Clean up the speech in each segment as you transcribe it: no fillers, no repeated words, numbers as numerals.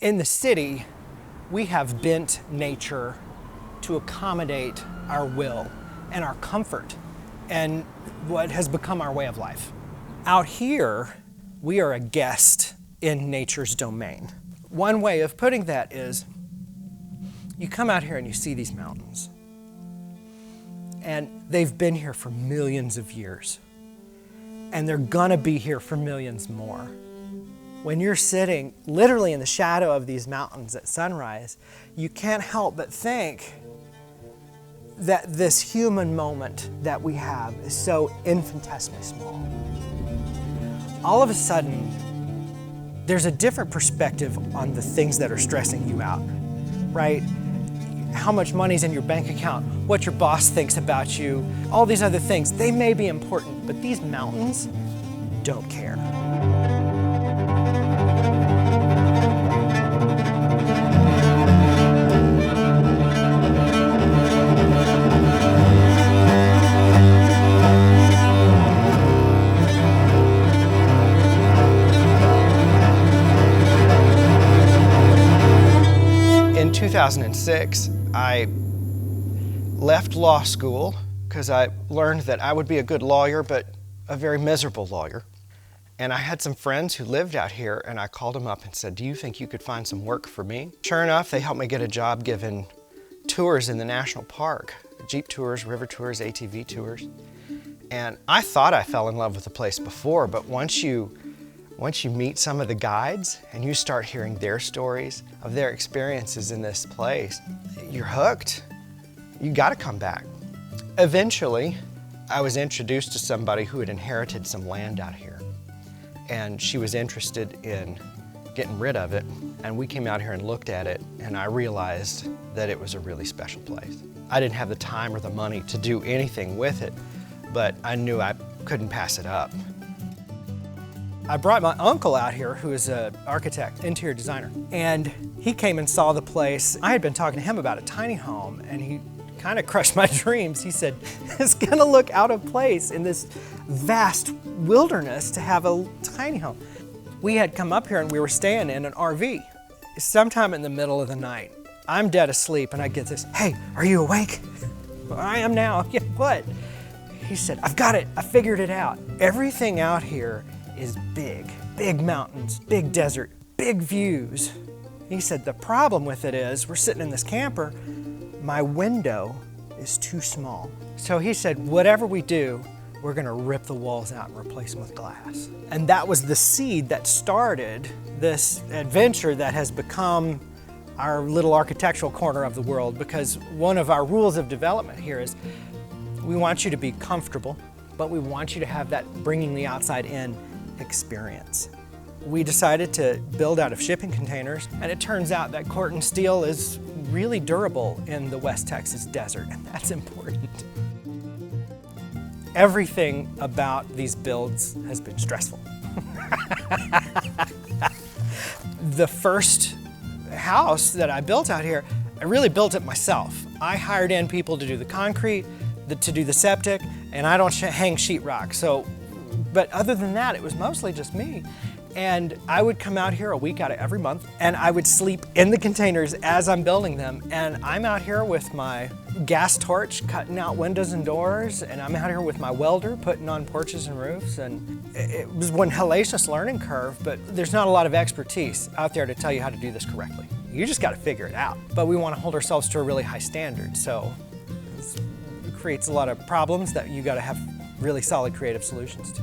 In the city, we have bent nature to accommodate our will and our comfort and what has become our way of life. Out here, we are a guest in nature's domain. One way of putting that is, you come out here and you see these mountains, and they've been here for millions of years, and they're gonna be here for millions more. When you're sitting literally in the shadow of these mountains at sunrise, you can't help but think that this human moment that we have is so infinitesimally small. All of a sudden, there's a different perspective on the things that are stressing you out, right? How much money's in your bank account, what your boss thinks about you, all these other things, they may be important, but these mountains don't care. In 2006, I left law school because I learned that I would be a good lawyer, but a very miserable lawyer. And I had some friends who lived out here, and I called them up and said, "Do you think you could find some work for me?" Sure enough, they helped me get a job giving tours in the national park, Jeep tours, river tours, ATV tours. And I thought I fell in love with the place before, but once you meet some of the guides and you start hearing their stories of their experiences in this place, you're hooked. You gotta come back. Eventually, I was introduced to somebody who had inherited some land out here, and she was interested in getting rid of it, and we came out here and looked at it, and I realized that it was a really special place. I didn't have the time or the money to do anything with it, but I knew I couldn't pass it up. I brought my uncle out here, who is an architect, interior designer, and he came and saw the place. I had been talking to him about a tiny home, and he kind of crushed my dreams. He said, it's gonna look out of place in this vast wilderness to have a tiny home. We had come up here and we were staying in an RV. Sometime in the middle of the night, I'm dead asleep and I get this, "Hey, are you awake?" "Well, I am now." "Yeah, what?" He said, "I've got it, I figured it out. Everything out here is big mountains, big desert, big views." He said, "The problem with it is, we're sitting in this camper, my window is too small." So he said, whatever we do, we're gonna rip the walls out and replace them with glass. And that was the seed that started this adventure that has become our little architectural corner of the world, because one of our rules of development here is we want you to be comfortable, but we want you to have that bringing the outside in experience. We decided to build out of shipping containers, and it turns out that Corten steel is really durable in the West Texas desert, and that's important. Everything about these builds has been stressful. The first house that I built out here, I really built it myself. I hired in people to do the concrete, to do the septic, and I don't hang sheetrock. But other than that, it was mostly just me. And I would come out here a week out of every month, and I would sleep in the containers as I'm building them. And I'm out here with my gas torch cutting out windows and doors, and I'm out here with my welder putting on porches and roofs. And it was one hellacious learning curve, but there's not a lot of expertise out there to tell you how to do this correctly. You just got to figure it out. But we want to hold ourselves to a really high standard, so it creates a lot of problems that you got to have really solid creative solutions to.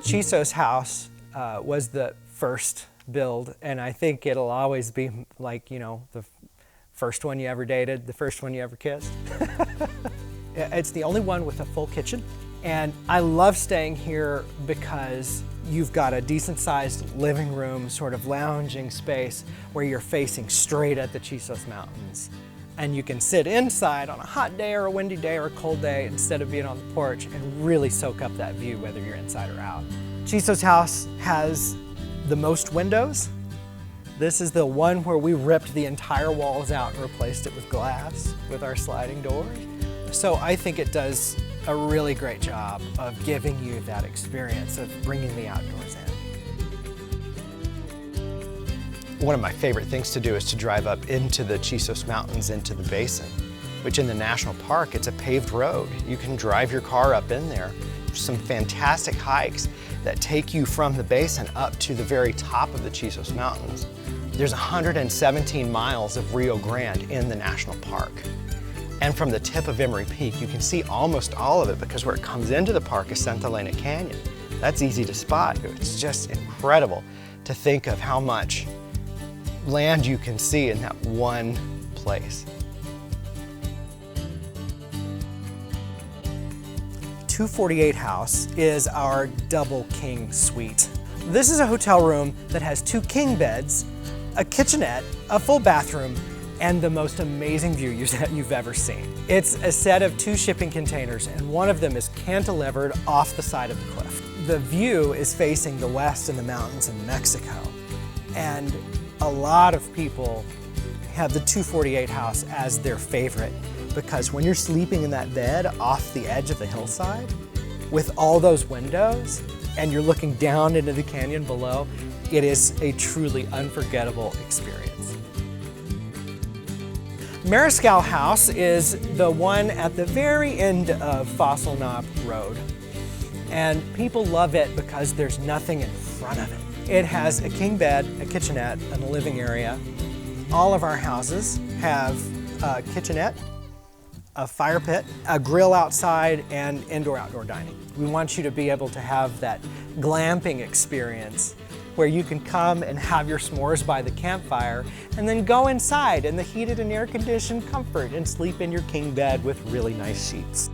Chiso's house was the first build, and I think it'll always be like, you know, the first one you ever dated, the first one you ever kissed. It's the only one with a full kitchen, and I love staying here because you've got a decent-sized living room, sort of lounging space where you're facing straight at the Chisos Mountains. And you can sit inside on a hot day or a windy day or a cold day instead of being on the porch and really soak up that view whether you're inside or out. Chiso's house has the most windows. This is the one where we ripped the entire walls out and replaced it with glass with our sliding doors. So I think it does a really great job of giving you that experience of bringing the outdoors in. One of my favorite things to do is to drive up into the Chisos Mountains, into the basin, which in the national park, it's a paved road. You can drive your car up in there. Some fantastic hikes that take you from the basin up to the very top of the Chisos Mountains. There's 117 miles of Rio Grande in the national park. And from the tip of Emery Peak, you can see almost all of it because where it comes into the park is Santa Elena Canyon. That's easy to spot. It's just incredible to think of how much land you can see in that one place. 248 House is our double king suite. This is a hotel room that has 2 king beds, a kitchenette, a full bathroom, and the most amazing view you've ever seen. It's a set of 2 shipping containers, and one of them is cantilevered off the side of the cliff. The view is facing the west and the mountains in Mexico, and a lot of people have the 248 House as their favorite because when you're sleeping in that bed off the edge of the hillside with all those windows and you're looking down into the canyon below, it is a truly unforgettable experience. Mariscal House is the one at the very end of Fossil Knob Road, and people love it because there's nothing in front of it. It has a king bed, a kitchenette, and a living area. All of our houses have a kitchenette, a fire pit, a grill outside, and indoor-outdoor dining. We want you to be able to have that glamping experience where you can come and have your s'mores by the campfire and then go inside in the heated and air-conditioned comfort and sleep in your king bed with really nice sheets.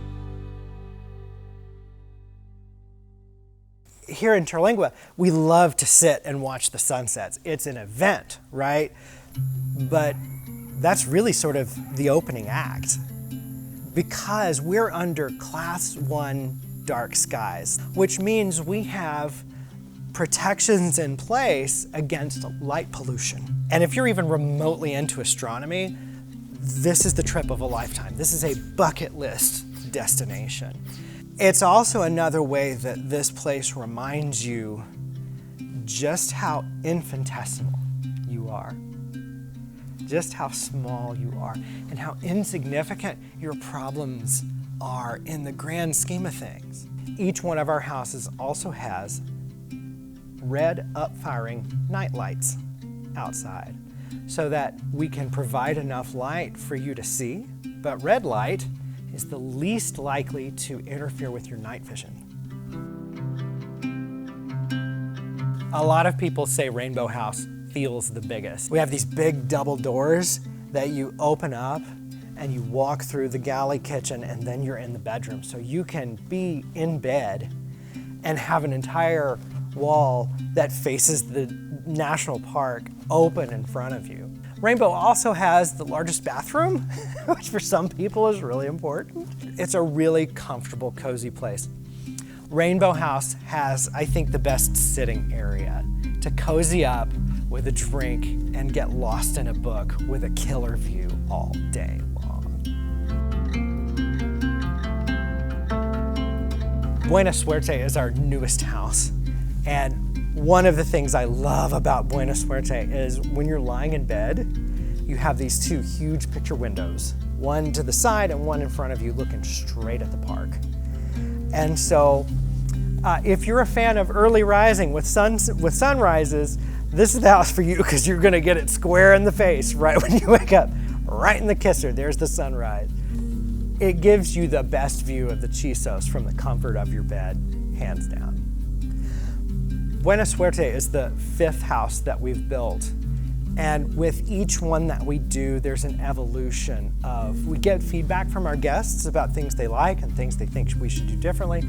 Here in Terlingua, we love to sit and watch the sunsets. It's an event, right? But that's really sort of the opening act because we're under Class 1 dark skies, which means we have protections in place against light pollution. And if you're even remotely into astronomy, this is the trip of a lifetime. This is a bucket list destination. It's also another way that this place reminds you just how infinitesimal you are, just how small you are, and how insignificant your problems are in the grand scheme of things. Each one of our houses also has red up-firing night lights outside so that we can provide enough light for you to see, but red light is the least likely to interfere with your night vision. A lot of people say Rainbow House feels the biggest. We have these big double doors that you open up and you walk through the galley kitchen and then you're in the bedroom. So you can be in bed and have an entire wall that faces the national park open in front of you. Rainbow also has the largest bathroom, which for some people is really important. It's a really comfortable, cozy place. Rainbow House has, I think, the best sitting area to cozy up with a drink and get lost in a book with a killer view all day long. Buena Suerte is our newest house. And one of the things I love about Buena Suerte is when you're lying in bed, you have these 2 huge picture windows, one to the side and one in front of you looking straight at the park. And so if you're a fan of early rising with sunrises, this is the house for you because you're gonna get it square in the face right when you wake up, right in the kisser, there's the sunrise. It gives you the best view of the Chisos from the comfort of your bed, hands down. Buena Suerte is the 5th house that we've built. And with each one that we do, there's an evolution of, we get feedback from our guests about things they like and things they think we should do differently.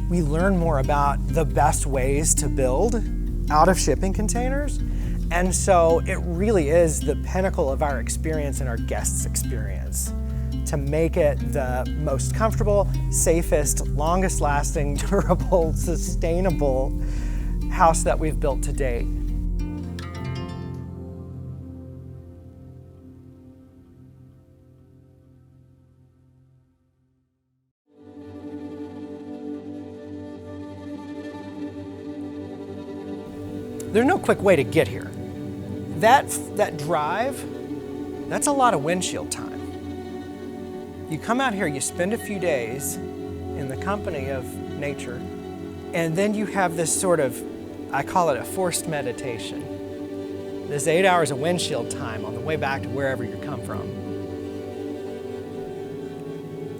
We learn more about the best ways to build out of shipping containers. And so it really is the pinnacle of our experience and our guests' experience to make it the most comfortable, safest, longest lasting, durable, sustainable house that we've built to date. There's no quick way to get here. that drive, that's a lot of windshield time. You come out here, you spend a few days in the company of nature, and then you have this sort of, I call it a forced meditation. This 8 hours of windshield time on the way back to wherever you come from.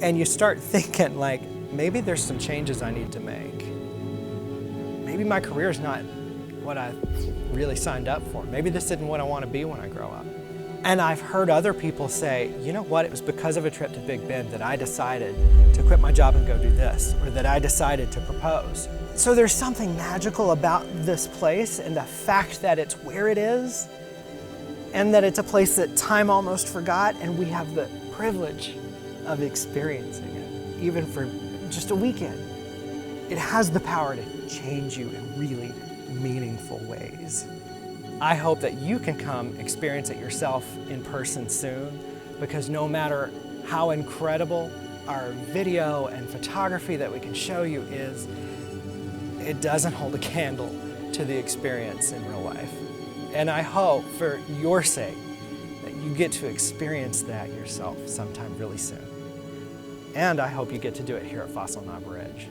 And you start thinking like, maybe there's some changes I need to make. Maybe my career is not what I really signed up for. Maybe this isn't what I want to be when I grow up. And I've heard other people say, you know what, it was because of a trip to Big Bend that I decided to quit my job and go do this, or that I decided to propose. So there's something magical about this place and the fact that it's where it is, and that it's a place that time almost forgot, and we have the privilege of experiencing it, even for just a weekend. It has the power to change you in really meaningful ways. I hope that you can come experience it yourself in person soon, because no matter how incredible our video and photography that we can show you is, it doesn't hold a candle to the experience in real life. And I hope, for your sake, that you get to experience that yourself sometime really soon. And I hope you get to do it here at Fossil Knob Ridge.